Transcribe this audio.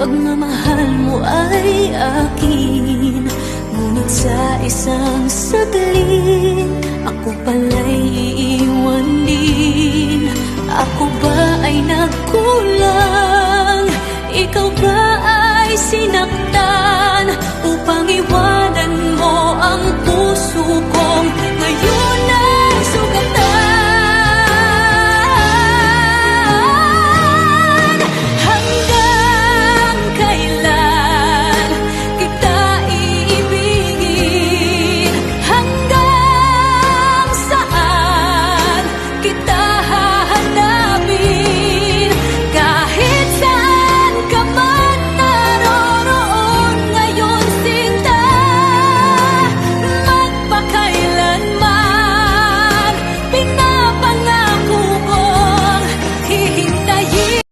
pagmamahal mo ay akin. Ngunit sa isang saglit, ako pala'y iiwan din. Ako ba ay nagkulang? Ikaw ba ay sinaktan upang iwanan mo ang